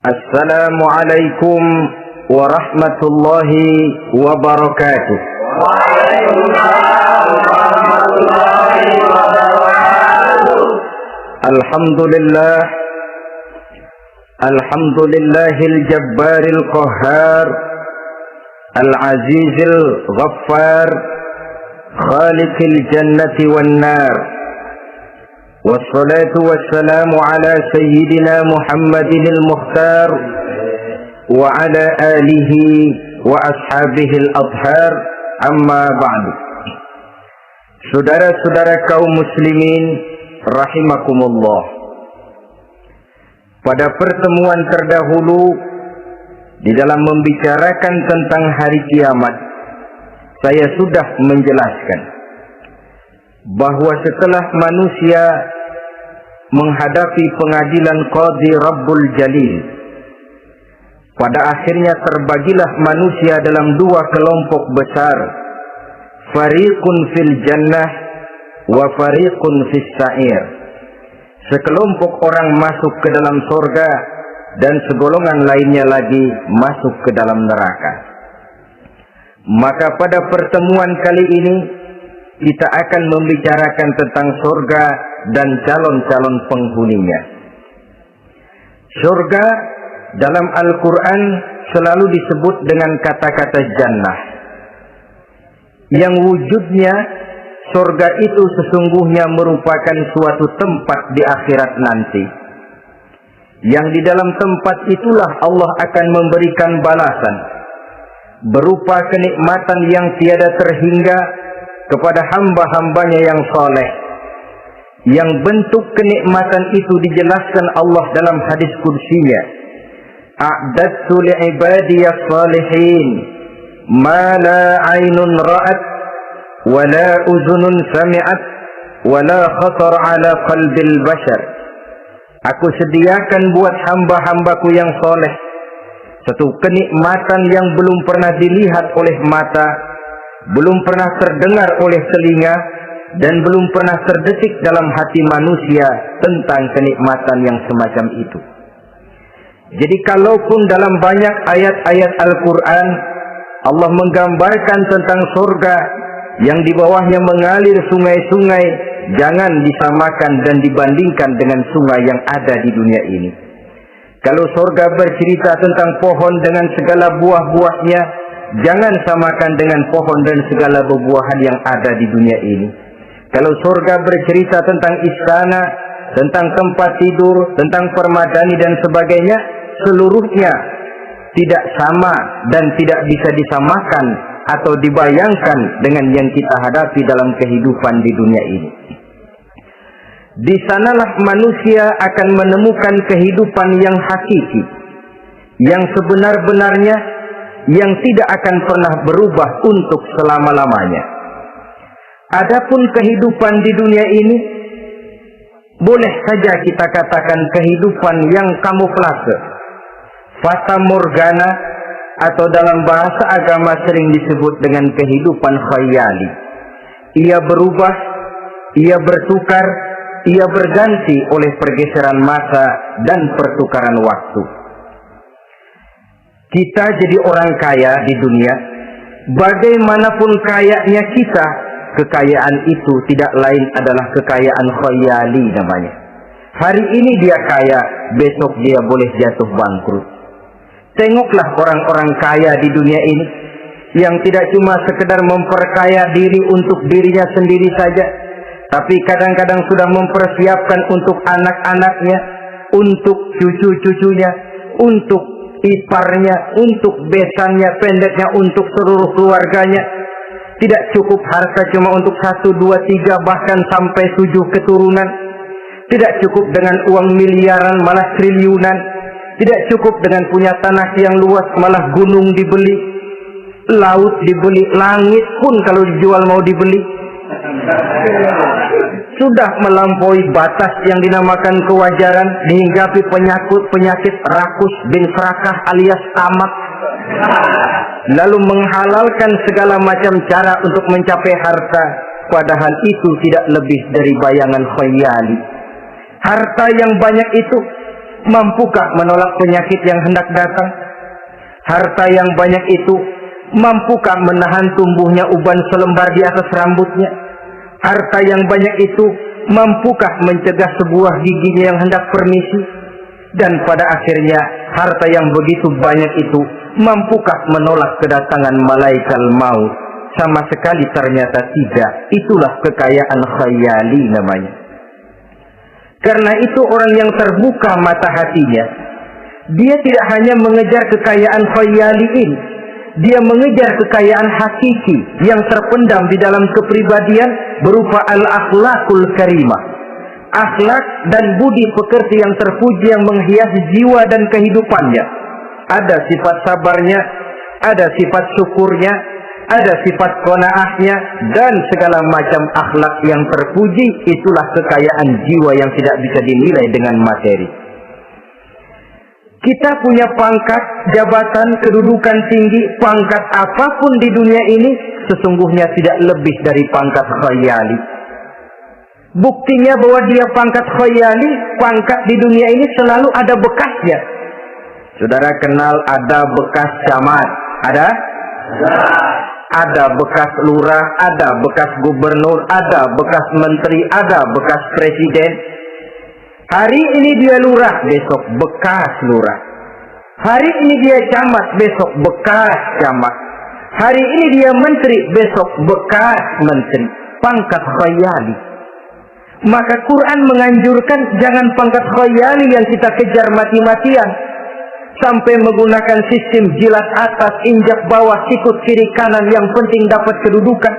Assalamualaikum warahmatullahi wabarakatuh. Waalaikumsalam warahmatullahi wabarakatuh. Alhamdulillahil jabbaril qahhar, al-azizil ghaffar, khaliqil jannati wan nar. Wassalatu wassalamu ala sayyidina Muhammadinil Mukhtar wa ala alihi wa ashabihil adhar, amma ba'du. Saudara-saudara kaum muslimin rahimakumullah, pada pertemuan terdahulu di dalam membicarakan tentang hari kiamat, saya sudah menjelaskan bahwa setelah manusia menghadapi pengadilan Qadhi Rabbul Jalil, pada akhirnya terbagilah manusia dalam dua kelompok besar, fariqun fil jannah wa fariqun fis sa'ir. Sekelompok orang masuk ke dalam surga dan segolongan lainnya lagi masuk ke dalam neraka. Maka pada pertemuan kali ini kita akan membicarakan tentang surga dan calon-calon penghuninya. Surga dalam Al-Quran selalu disebut dengan kata-kata jannah, yang wujudnya surga itu sesungguhnya merupakan suatu tempat di akhirat nanti, yang di dalam tempat itulah Allah akan memberikan balasan berupa kenikmatan yang tiada terhingga kepada hamba-hambanya yang saleh, yang bentuk kenikmatan itu dijelaskan Allah dalam hadis qudsinya, a'dadtu li'ibadiyas salihin ma la 'ainun ra'at wa la uzunun sami'at wa la khatar 'ala qalbil bashar. Aku sediakan buat hamba-hambaku yang saleh satu kenikmatan yang belum pernah dilihat oleh mata, belum pernah terdengar oleh telinga, dan belum pernah terdetik dalam hati manusia tentang kenikmatan yang semacam itu. Jadi kalaupun dalam banyak ayat-ayat Al-Quran Allah menggambarkan tentang surga yang di bawahnya mengalir sungai-sungai, jangan disamakan dan dibandingkan dengan sungai yang ada di dunia ini. Kalau surga bercerita tentang pohon dengan segala buah-buahnya, jangan samakan dengan pohon dan segala buah-buahan yang ada di dunia ini. Kalau surga bercerita tentang istana, tentang tempat tidur, tentang permadani dan sebagainya, seluruhnya tidak sama dan tidak bisa disamakan atau dibayangkan dengan yang kita hadapi dalam kehidupan di dunia ini. Di sanalah manusia akan menemukan kehidupan yang hakiki, yang sebenar-benarnya, yang tidak akan pernah berubah untuk selama-lamanya. Adapun kehidupan di dunia ini, boleh saja kita katakan kehidupan yang kamuflase, fata morgana, atau dalam bahasa agama sering disebut dengan kehidupan khayali. Ia berubah, ia bertukar, ia berganti oleh pergeseran masa dan pertukaran waktu. Kita jadi orang kaya di dunia, bagaimanapun kayanya kita, kekayaan itu tidak lain adalah kekayaan khayali namanya. Hari ini dia kaya, besok dia boleh jatuh bangkrut. Tengoklah orang-orang kaya di dunia ini, yang tidak cuma sekedar memperkaya diri untuk dirinya sendiri saja, tapi kadang-kadang sudah mempersiapkan untuk anak-anaknya, untuk cucu-cucunya, untuk iparnya, untuk besannya, pendeknya, untuk seluruh keluarganya. Tidak cukup harta cuma untuk 1, 2, 3, bahkan sampai 7 keturunan. Tidak cukup dengan uang miliaran, malah triliunan. Tidak cukup dengan punya tanah yang luas, malah gunung dibeli, laut dibeli, langit pun kalau dijual mau dibeli. Sudah melampaui batas yang dinamakan kewajaran, dihinggapi penyakit rakus bin serakah alias tamak, lalu menghalalkan segala macam cara untuk mencapai harta, padahal itu tidak lebih dari bayangan khayali. Harta yang banyak itu mampukah menolak penyakit yang hendak datang? Harta yang banyak itu mampukah menahan tumbuhnya uban selembar di atas rambutnya? Harta yang banyak itu mampukah mencegah sebuah giginya yang hendak permisi? Dan pada akhirnya harta yang begitu banyak itu mampukah menolak kedatangan malaikat maut? Sama sekali ternyata tidak. Itulah kekayaan khayali namanya. Karena itu orang yang terbuka mata hatinya, dia tidak hanya mengejar kekayaan khayali ini, dia mengejar kekayaan hakiki yang terpendam di dalam kepribadian berupa al-akhlaqul karimah. Akhlak dan budi pekerti yang terpuji yang menghiasi jiwa dan kehidupannya. Ada sifat sabarnya, ada sifat syukurnya, ada sifat qanaahnya, dan segala macam akhlak yang terpuji. Itulah kekayaan jiwa yang tidak bisa dinilai dengan materi. Kita punya pangkat, jabatan, kedudukan tinggi, pangkat apapun di dunia ini sesungguhnya tidak lebih dari pangkat khayali. Buktinya bahwa dia pangkat khayali, pangkat di dunia ini selalu ada bekasnya. Saudara kenal ada bekas camat? Ada? Ada bekas lurah, ada bekas gubernur, ada bekas menteri, ada bekas presiden. Hari ini dia lurah, besok bekas lurah. Hari ini dia camat, besok bekas camat. Hari ini dia menteri, besok bekas menteri. Pangkat khayali. Maka Quran menganjurkan jangan pangkat khayali yang kita kejar mati-matian. Sampai menggunakan sistem jilat atas, injak bawah, sikut kiri kanan, yang penting dapat kedudukan.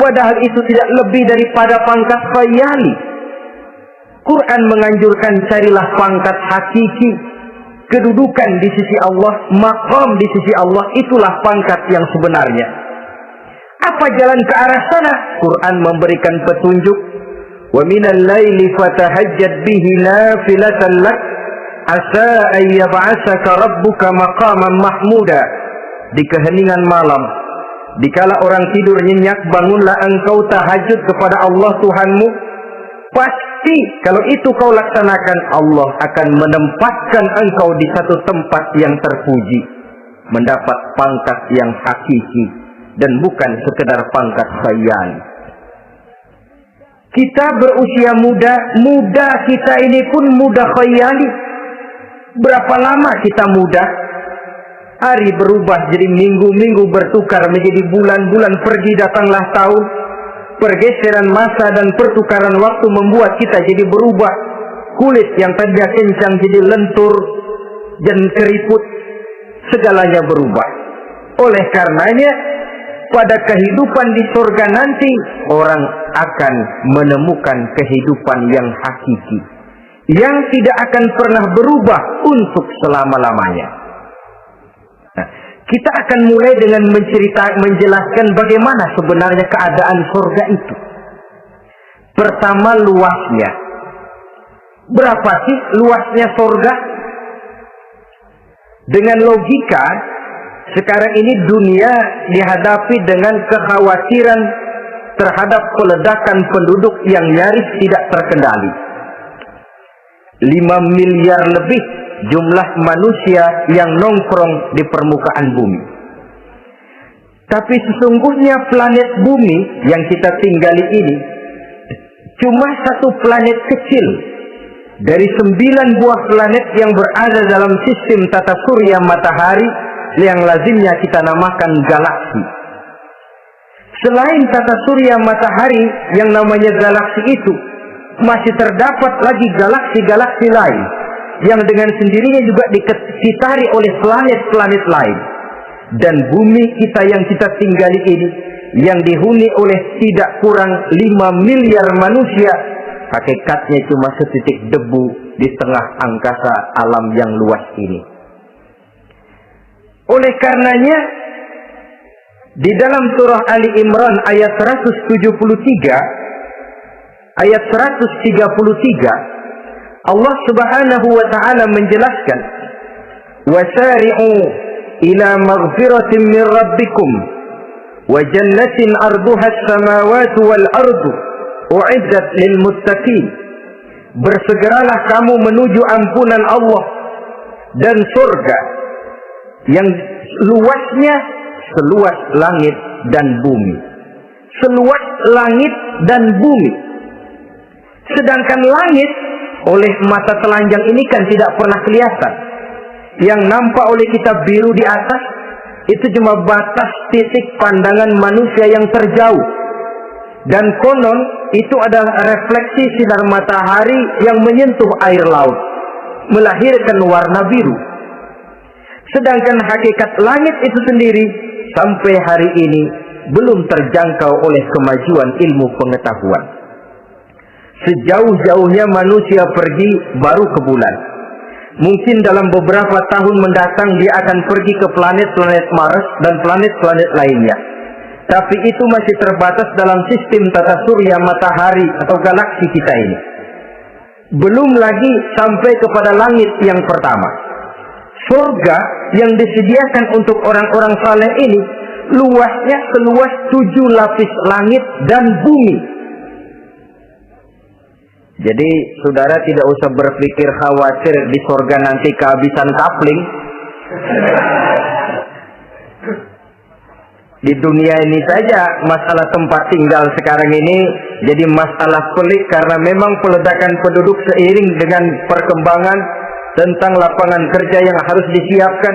Padahal itu tidak lebih daripada pangkat khayali. Quran menganjurkan carilah pangkat hakiki. Kedudukan di sisi Allah, maqam di sisi Allah, itulah pangkat yang sebenarnya. Apa jalan ke arah sana? Quran memberikan petunjuk. Wa minal laili fatahajjad bihi nafilatan lak asa an yab'atsaka rabbuka maqaman mahmuda. Di keheningan malam, dikala orang tidur nyenyak, bangunlah engkau tahajud kepada Allah Tuhanmu. Pasti kalau itu kau laksanakan, Allah akan menempatkan engkau di satu tempat yang terpuji, mendapat pangkat yang hakiki dan bukan sekedar pangkat khayal. Kita berusia muda kita ini pun muda khayali. Berapa lama kita muda? Hari berubah jadi minggu-minggu bertukar menjadi bulan-bulan, pergi datanglah tahun. Pergeseran masa dan pertukaran waktu membuat kita jadi berubah. Kulit yang tadinya kencang jadi lentur dan keriput. Segalanya berubah. Oleh karenanya, pada kehidupan di surga nanti, orang akan menemukan kehidupan yang hakiki, yang tidak akan pernah berubah untuk selama-lamanya. Nah, kita akan mulai dengan menjelaskan bagaimana sebenarnya keadaan surga itu. Pertama, luasnya. Berapa sih luasnya surga? Dengan logika, sekarang ini dunia dihadapi dengan kekhawatiran terhadap peledakan penduduk yang nyaris tidak terkendali. 5 miliar lebih jumlah manusia yang nongkrong di permukaan bumi. Tapi sesungguhnya planet bumi yang kita tinggali ini cuma satu planet kecil dari 9 buah planet yang berada dalam sistem tata surya matahari yang lazimnya kita namakan galaksi. Selain tata surya matahari yang namanya galaksi itu, masih terdapat lagi galaksi-galaksi lain yang dengan sendirinya juga dikitari oleh planet-planet lain. Dan bumi kita yang kita tinggali ini, yang dihuni oleh tidak kurang 5 miliar manusia, hakikatnya cuma setitik debu di tengah angkasa alam yang luas ini. Oleh karenanya, di dalam surah Ali Imran ayat 173, ayat 133, Allah Subhanahu wa taala menjelaskan, "Wasari'u ila maghfiratin min rabbikum wa jannatin arduha as-samawati wal ardu u'iddat lil muttaqin." bersegeralah kamu menuju ampunan Allah dan surga yang luasnya seluas langit dan bumi. Seluas langit dan bumi. Sedangkan langit oleh mata telanjang ini kan tidak pernah kelihatan. Yang nampak oleh kita biru di atas itu cuma batas titik pandangan manusia yang terjauh. Dan konon itu adalah refleksi sinar matahari yang menyentuh air laut, melahirkan warna biru. Sedangkan hakikat langit itu sendiri sampai hari ini belum terjangkau oleh kemajuan ilmu pengetahuan. Sejauh-jauhnya manusia pergi baru ke bulan. Mungkin dalam beberapa tahun mendatang dia akan pergi ke planet-planet Mars dan planet-planet lainnya. Tapi itu masih terbatas dalam sistem tata surya matahari atau galaksi kita ini. Belum lagi sampai kepada langit yang pertama. Surga yang disediakan untuk orang-orang saleh ini luasnya seluas 7 lapis langit dan bumi. Jadi saudara tidak usah berpikir khawatir di surga nanti kehabisan kapling. Di dunia ini saja masalah tempat tinggal sekarang ini jadi masalah pelik karena memang peledakan penduduk seiring dengan perkembangan tentang lapangan kerja yang harus disiapkan,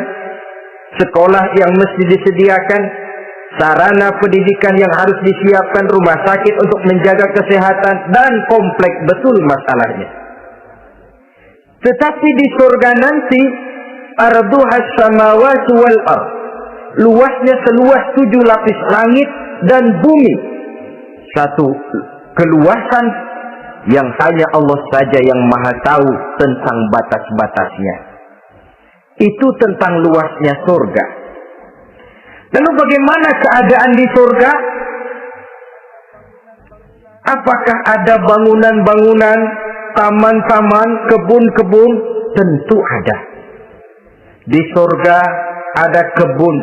sekolah yang mesti disediakan, sarana pendidikan yang harus disiapkan, rumah sakit untuk menjaga kesehatan, dan kompleks betul masalahnya. Tetapi di surga nanti arduhas samawati wal ardh, luasnya seluas 7 lapis langit dan bumi. Satu keluasan yang hanya Allah saja yang maha tahu tentang batas-batasnya. Itu tentang luasnya surga. Lalu bagaimana keadaan di surga? Apakah ada bangunan-bangunan, taman-taman, kebun-kebun? Tentu ada. Di surga ada kebun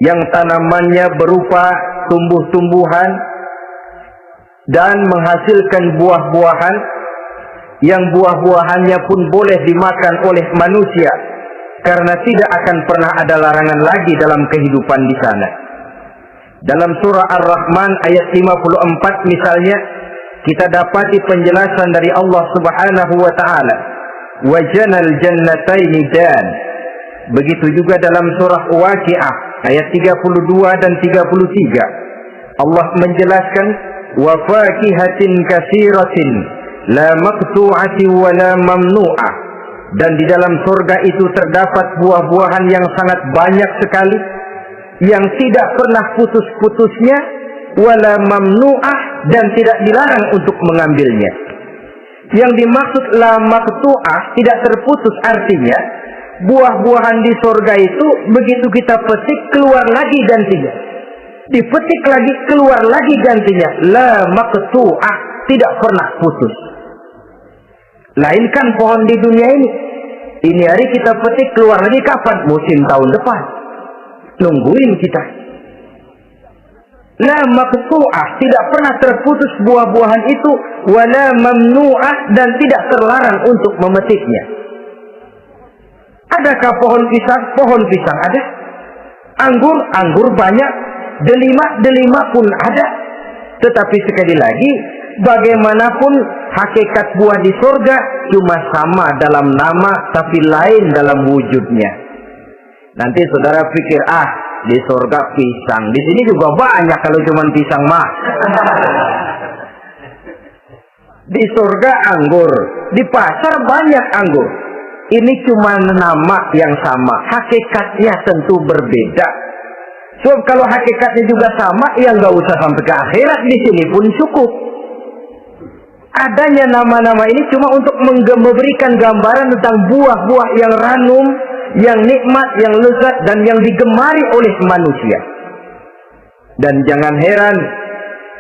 yang tanamannya berupa tumbuh-tumbuhan dan menghasilkan buah-buahan yang buah-buahannya pun boleh dimakan oleh manusia karena tidak akan pernah ada larangan lagi dalam kehidupan di sana. Dalam surah Ar-Rahman ayat 54 misalnya kita dapati penjelasan dari Allah Subhanahu wa taala, "Wa janal jannataini dan." Begitu juga dalam surah Waqiah ayat 32 dan 33 Allah menjelaskan, "Wa fakihatin katsiratin la maqtu'atin wa la mamnu'ah." Dan di dalam surga itu terdapat buah-buahan yang sangat banyak sekali yang tidak pernah putus-putusnya, wala mamnu'ah, dan tidak dilarang untuk mengambilnya. Yang dimaksud la maqtu'ah, tidak terputus, artinya buah-buahan di surga itu begitu kita petik keluar lagi gantinya, dipetik lagi keluar lagi gantinya. La maqtu'ah, tidak pernah putus. Lainkan pohon di dunia ini hari kita petik keluar lagi kapan? Musim tahun depan. Nungguin kita. La maqtu'ah, tidak pernah terputus buah-buahan itu, wala mamnu'ah, dan tidak terlarang untuk memetiknya. Adakah pohon pisang? Pohon pisang ada. Anggur banyak. Delima pun ada. Tetapi sekali lagi, bagaimanapun hakikat buah di surga cuma sama dalam nama tapi lain dalam wujudnya. Nanti saudara pikir, di surga pisang, di sini juga banyak kalau cuma pisang mah. Di surga anggur, di pasar banyak anggur. Ini cuma nama yang sama, hakikatnya tentu berbeda. So kalau hakikatnya juga sama, ya nggak usah sampai ke akhirat, di sini pun cukup. Adanya nama-nama ini cuma untuk memberikan gambaran tentang buah-buah yang ranum, yang nikmat, yang lezat, dan yang digemari oleh manusia. Dan jangan heran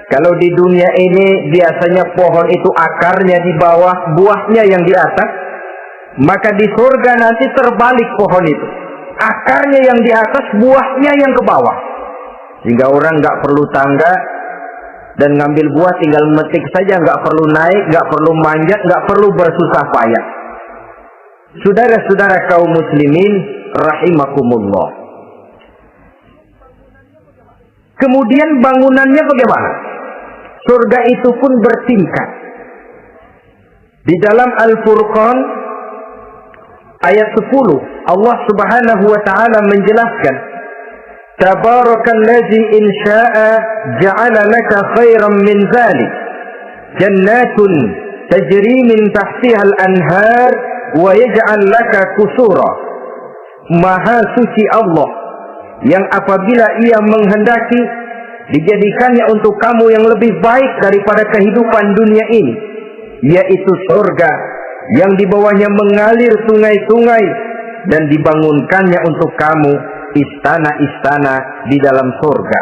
kalau di dunia ini biasanya pohon itu akarnya di bawah, buahnya yang di atas. Maka di surga nanti terbalik pohon itu, akarnya yang di atas, buahnya yang ke bawah. Sehingga orang nggak perlu tangga, dan ngambil buah tinggal metik saja, nggak perlu naik, nggak perlu manjat, nggak perlu bersusah payah. Saudara-saudara kaum muslimin rahimakumullah. Kemudian bangunannya bagaimana? Surga itu pun bertingkat. Di dalam Al-Furqan ayat 10 Allah Subhanahu wa taala menjelaskan, Tabarakalladzi in syaa'a ja'ala laka khairan min dzalik jannatun tajri min tahtiha al-anhar wa yaj'al laka qusura. Maha suci Allah yang apabila ia menghendaki dijadikannya untuk kamu yang lebih baik daripada kehidupan dunia ini, yaitu surga yang di bawahnya mengalir sungai-sungai, dan dibangunkannya untuk kamu istana-istana di dalam surga.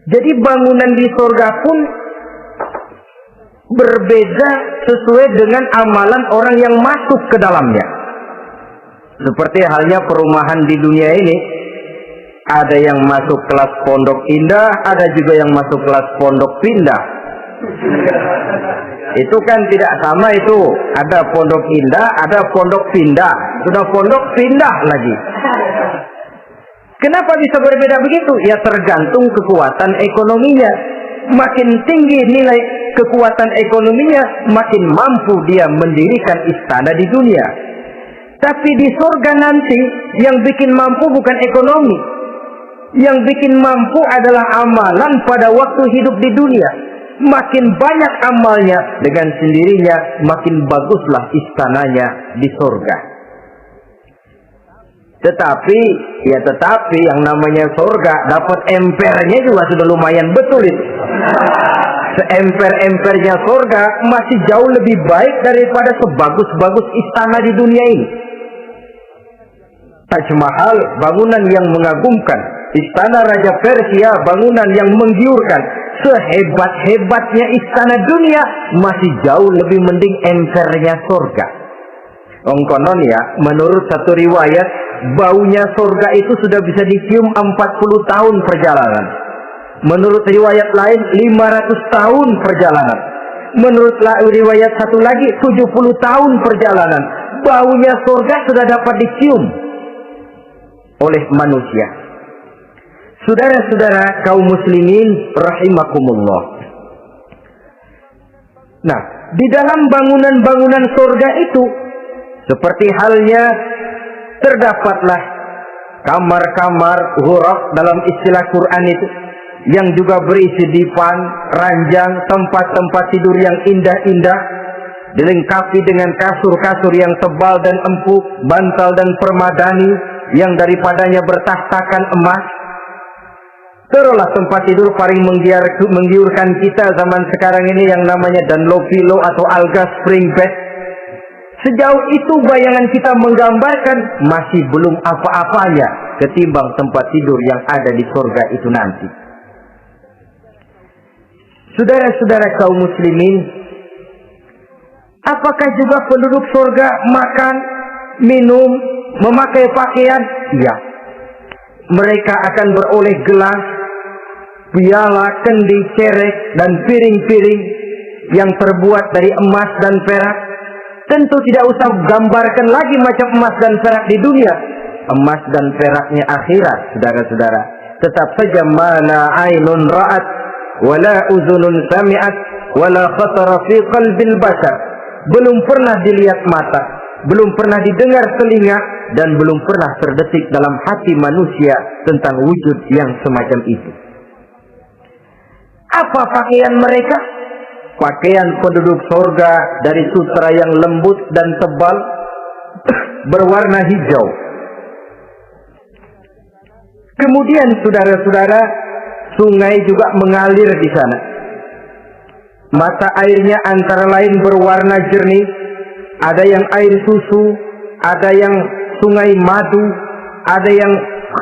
Jadi bangunan di surga pun berbeda sesuai dengan amalan orang yang masuk ke dalamnya. Seperti halnya perumahan di dunia ini, ada yang masuk kelas pondok indah, ada juga yang masuk kelas pondok pindah. Itu kan tidak sama itu. Ada pondok indah, ada pondok pindah. Sudah pondok pindah lagi. Kenapa bisa berbeda begitu? Ya tergantung kekuatan ekonominya. Makin tinggi nilai kekuatan ekonominya, makin mampu dia mendirikan istana di dunia. Tapi di surga nanti yang bikin mampu bukan ekonomi. Yang bikin mampu adalah amalan pada waktu hidup di dunia. Makin banyak amalnya, dengan sendirinya makin baguslah istananya di surga. Tetapi yang namanya surga dapat empernya juga sudah lumayan betul itu. Seemper-empernya surga masih jauh lebih baik daripada sebagus-bagus istana di dunia ini. Taj Mahal, bangunan yang mengagumkan. Istana Raja Persia, bangunan yang menggiurkan. Sehebat-hebatnya istana dunia, masih jauh lebih mending empernya surga. Konon ya, menurut satu riwayat, baunya surga itu sudah bisa dicium 40 tahun perjalanan. Menurut riwayat lain 500 tahun perjalanan. Menurut riwayat satu lagi 70 tahun perjalanan. Baunya surga sudah dapat dicium oleh manusia. Saudara-saudara kaum muslimin rahimakumullah. Nah, di dalam bangunan-bangunan surga itu seperti halnya terdapatlah kamar-kamar ghuraf dalam istilah Quran itu, yang juga berisi divan, ranjang, tempat-tempat tidur yang indah-indah, dilengkapi dengan kasur-kasur yang tebal dan empuk, bantal dan permadani yang daripadanya bertahtakan emas. Terulah tempat tidur paling menggiurkan kita zaman sekarang ini yang namanya Dunlopillow atau Alga Spring Bed. Sejauh itu bayangan kita menggambarkan masih belum apa-apanya ketimbang tempat tidur yang ada di surga itu nanti. Saudara-saudara kaum muslimin, apakah juga penduduk surga makan, minum, memakai pakaian? Iya. Mereka akan beroleh gelas, piala, kendi, cerek, dan piring-piring yang terbuat dari emas dan perak. Tentu tidak usah gambarkan lagi macam emas dan perak di dunia. Emas dan peraknya akhirat, saudara-saudara. Tetap saja mana ainun ra'at, wala uzunun sami'at, wala khatara fi qalbil bashar. Belum pernah dilihat mata, belum pernah didengar telinga, dan belum pernah terdetik dalam hati manusia tentang wujud yang semacam itu. Apa pakaian mereka? Pakaian penduduk surga dari sutra yang lembut dan tebal berwarna hijau. Kemudian saudara-saudara, sungai juga mengalir di sana. Mata airnya antara lain berwarna jernih, ada yang air susu, ada yang sungai madu, ada yang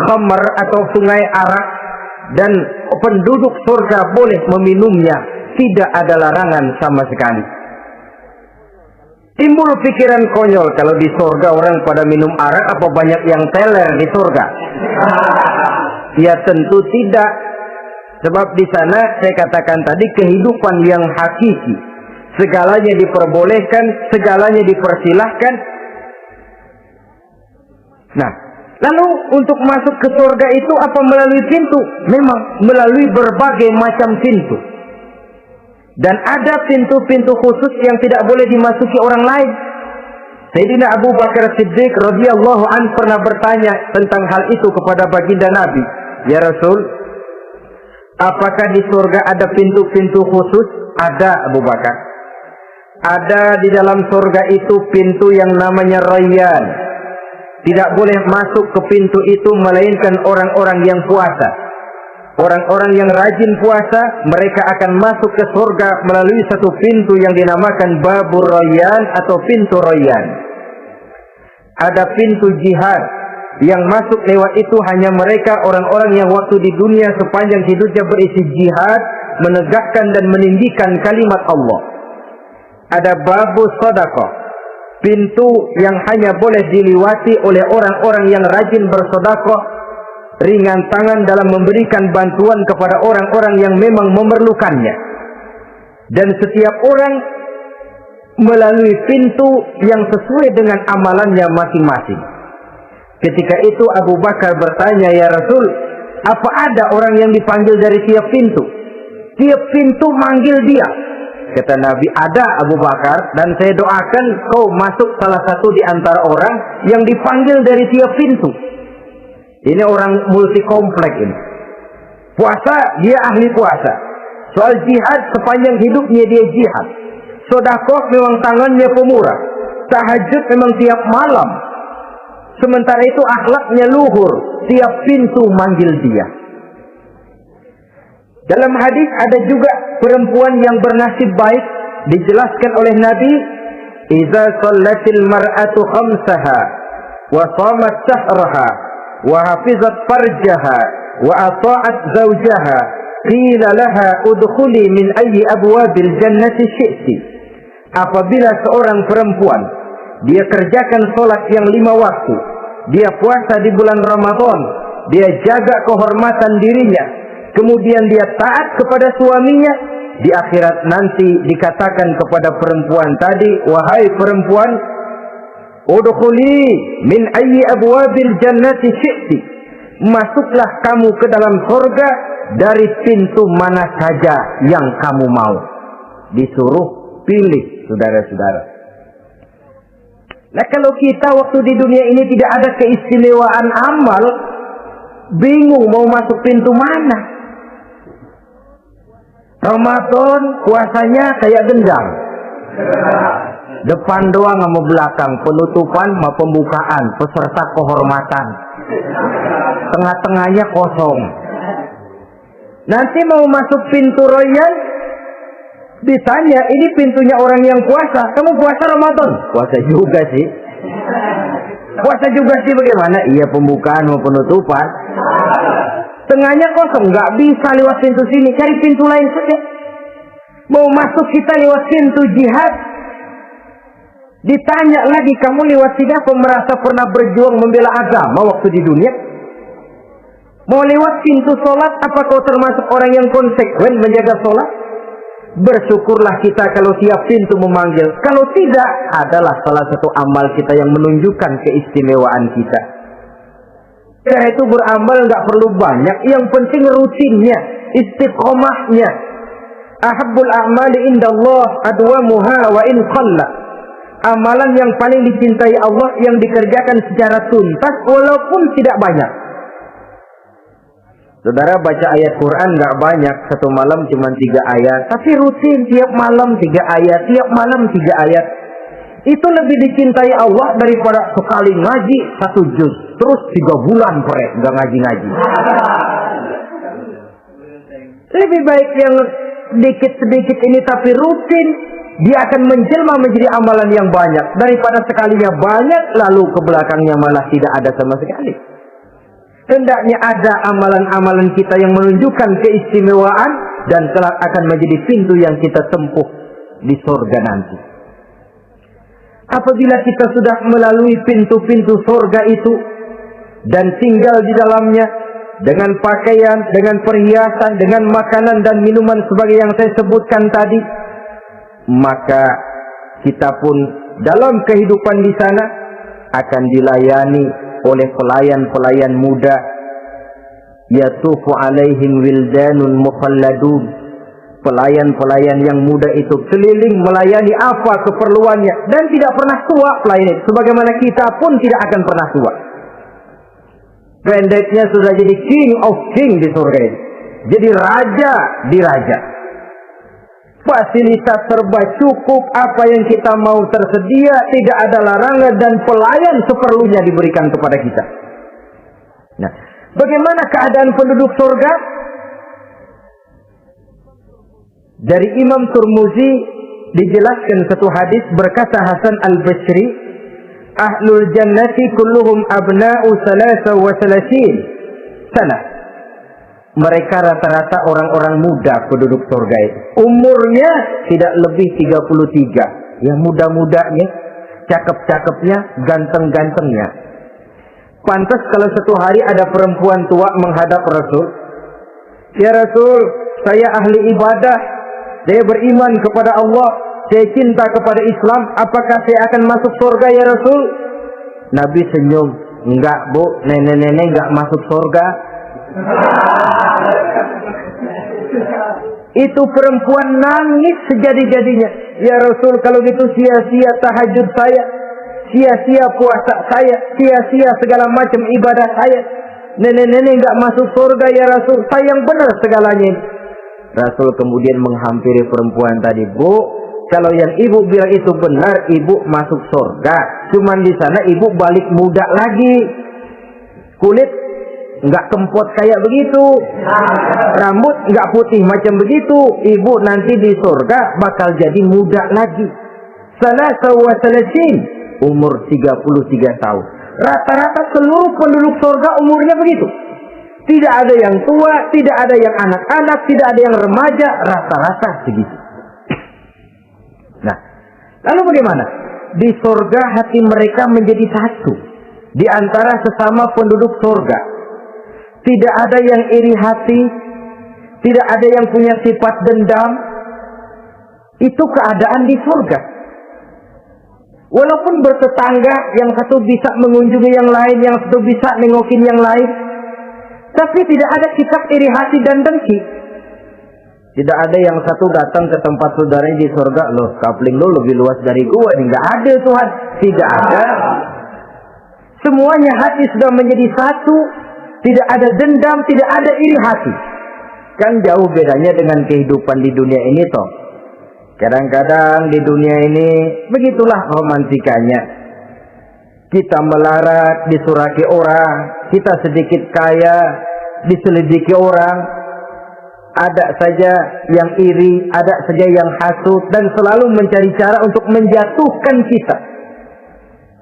khamar atau sungai arak, dan penduduk surga boleh meminumnya. Tidak ada larangan sama sekali. Timbul pikiran konyol, kalau di surga orang pada minum arak, apa banyak yang teler di surga? Ya tentu tidak. Sebab di sana saya katakan tadi kehidupan yang hakiki. Segalanya diperbolehkan, segalanya dipersilahkan. Nah, lalu untuk masuk ke surga itu apa melalui pintu? Memang melalui berbagai macam pintu. Dan ada pintu-pintu khusus yang tidak boleh dimasuki orang lain. Sayyidina Abu Bakar Siddiq radhiyallahu an pernah bertanya tentang hal itu kepada baginda Nabi. Ya Rasul, apakah di surga ada pintu-pintu khusus? Ada, Abu Bakar. Ada di dalam surga itu pintu yang namanya Rayyan. Tidak boleh masuk ke pintu itu melainkan orang-orang yang puasa. Orang-orang yang rajin puasa, mereka akan masuk ke surga melalui satu pintu yang dinamakan Babur Rayyan atau pintu Rayyan. Ada pintu jihad yang masuk lewat itu hanya mereka orang-orang yang waktu di dunia sepanjang hidupnya berisi jihad, menegakkan dan meninggikan kalimat Allah. Ada Babus Sedekah, pintu yang hanya boleh dilewati oleh orang-orang yang rajin bersedekah, ringan tangan dalam memberikan bantuan kepada orang-orang yang memang memerlukannya. Dan setiap orang melalui pintu yang sesuai dengan amalannya masing-masing. Ketika itu Abu Bakar bertanya, ya Rasul, apa ada orang yang dipanggil dari tiap pintu? Tiap pintu manggil dia. Kata Nabi, ada Abu Bakar, dan saya doakan kau masuk salah satu di antara orang yang dipanggil dari tiap pintu. Ini orang multi komplek ini. Puasa, dia ahli puasa. Soal jihad, sepanjang hidupnya dia jihad. Sedekah memang tangannya pemurah. Tahajud memang tiap malam. Sementara itu akhlaknya luhur. Tiap pintu manggil dia. Dalam hadis ada juga perempuan yang bernasib baik. Dijelaskan oleh Nabi, "Iza sallatil mar'atu khamsaha wa shamat shahraha wa hafizat farjaha wa ata'at zawjaha qila laha udkhuli min ayyi abwabil jannati syi'ti." Apabila seorang perempuan dia kerjakan salat yang 5 waktu, dia puasa di bulan Ramadan, dia jaga kehormatan dirinya, kemudian dia taat kepada suaminya, di akhirat nanti dikatakan kepada perempuan tadi, wahai perempuan, udkhuli min ayyi abwabil jannati syi'ti, masuklah kamu ke dalam surga dari pintu mana saja yang kamu mau. Disuruh pilih, saudara-saudara. Nah, kalau kita waktu di dunia ini tidak ada keistimewaan amal, bingung mau masuk pintu mana. Ramadan puasanya kayak gendang. Depan doang sama belakang, penutupan sama pembukaan, peserta kehormatan. Tengah-tengahnya kosong. Nanti mau masuk pintu Rayyan, ditanya, ini pintunya orang yang puasa. Kamu puasa Ramadan? Puasa juga sih. Puasa juga sih bagaimana? Iya, pembukaan mau penutupan. Tengahnya kosong, nggak bisa lewat pintu sini, cari pintu lain saja. Mau masuk kita lewat pintu jihad, ditanya lagi, kamu lewat sini apa merasa pernah berjuang membela agama waktu di dunia? Mau lewat pintu sholat, apa kau termasuk orang yang konsekuen menjaga sholat? Bersyukurlah kita kalau tiap pintu memanggil. Kalau tidak, adalah salah satu amal kita yang menunjukkan keistimewaan kita. Karena itu beramal nggak perlu banyak, yang penting rutinnya, istiqomahnya. Ahabbul a'mali indallah adwamuha wa in qalla. Amalan yang paling dicintai Allah yang dikerjakan secara tuntas walaupun tidak banyak. Saudara baca ayat Quran nggak banyak, satu malam cuma 3 ayat, tapi rutin tiap malam 3 ayat, tiap malam 3 ayat. Itu lebih dicintai Allah daripada sekali ngaji 1 juz, terus 3 bulan korek nggak ngaji-ngaji. Lebih baik yang sedikit-sedikit ini tapi rutin, dia akan menjelma menjadi amalan yang banyak daripada sekalinya banyak lalu ke belakangnya malah tidak ada sama sekali. Hendaknya ada amalan-amalan kita yang menunjukkan keistimewaan dan kelak akan menjadi pintu yang kita tempuh di surga nanti. Apabila kita sudah melalui pintu-pintu surga itu dan tinggal di dalamnya, dengan pakaian, dengan perhiasan, dengan makanan dan minuman sebagai yang saya sebutkan tadi, maka kita pun dalam kehidupan di sana akan dilayani oleh pelayan-pelayan muda. Yatufu alaihim wildanun mukhalladun. Pelayan-pelayan yang muda itu keliling melayani apa keperluannya dan tidak pernah tua pelayan itu, sebagaimana kita pun tidak akan pernah tua. Pendeknya sudah jadi king of king di surga ini, jadi raja di raja. Fasilitas serba cukup, apa yang kita mau tersedia, tidak ada larangan dan pelayan seperlunya diberikan kepada kita. Nah, bagaimana keadaan penduduk surga? Dari Imam Turmuzi dijelaskan satu hadis, berkata Hasan al-Basri, ahlul jannati kulluhum abna'u salasa wa salasin sana. Mereka rata-rata orang-orang muda penduduk surga itu. Umurnya tidak lebih 33. Yang muda-mudanya, cakep-cakepnya, ganteng-gantengnya. Pantas kalau satu hari ada perempuan tua menghadap Rasul. Ya Rasul, saya ahli ibadah, saya beriman kepada Allah, saya cinta kepada Islam, apakah saya akan masuk surga ya Rasul? Nabi senyum, enggak bu, nenek-nenek enggak masuk surga. Itu perempuan nangis sejadi-jadinya. Ya Rasul, kalau gitu sia-sia tahajud saya, sia-sia puasa saya, sia-sia segala macam ibadah saya. Nenek-nenek enggak masuk surga ya Rasul, saya yang benar segalanya. Rasul kemudian menghampiri perempuan tadi, bu, kalau yang ibu bilang itu benar, ibu masuk surga. Cuman di sana ibu balik muda lagi, kulit nggak kempot kayak begitu, rambut nggak putih macam begitu. Ibu nanti di surga bakal jadi muda lagi. Salasa wa salasin, umur 33 tahun. Rata-rata seluruh penduduk surga umurnya begitu. Tidak ada yang tua, tidak ada yang anak-anak, tidak ada yang remaja, rata-rata segitu. Nah, lalu bagaimana? Di surga hati mereka menjadi satu di antara sesama penduduk surga. Tidak ada yang iri hati, tidak ada yang punya sifat dendam. Itu keadaan di surga. Walaupun bertetangga, yang satu bisa mengunjungi yang lain, yang satu bisa nengokin yang lain, tapi tidak ada sifat iri hati dan dengki. Tidak ada yang satu datang ke tempat saudaranya di surga, loh kapling lo lebih luas dari gua, ini nggak ada Tuhan, tidak ada. Semuanya hati sudah menjadi satu, tidak ada dendam, tidak ada iri hati. Kan jauh bedanya dengan kehidupan di dunia ini toh. Kadang-kadang di dunia ini begitulah romantikanya. Kita melarat, disuraki orang, kita sedikit kaya, diselidiki orang, ada saja yang iri, ada saja yang hasut, dan selalu mencari cara untuk menjatuhkan kita.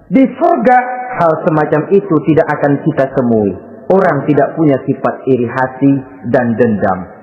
Di surga, hal semacam itu tidak akan kita temui. Orang tidak punya sifat iri hati dan dendam.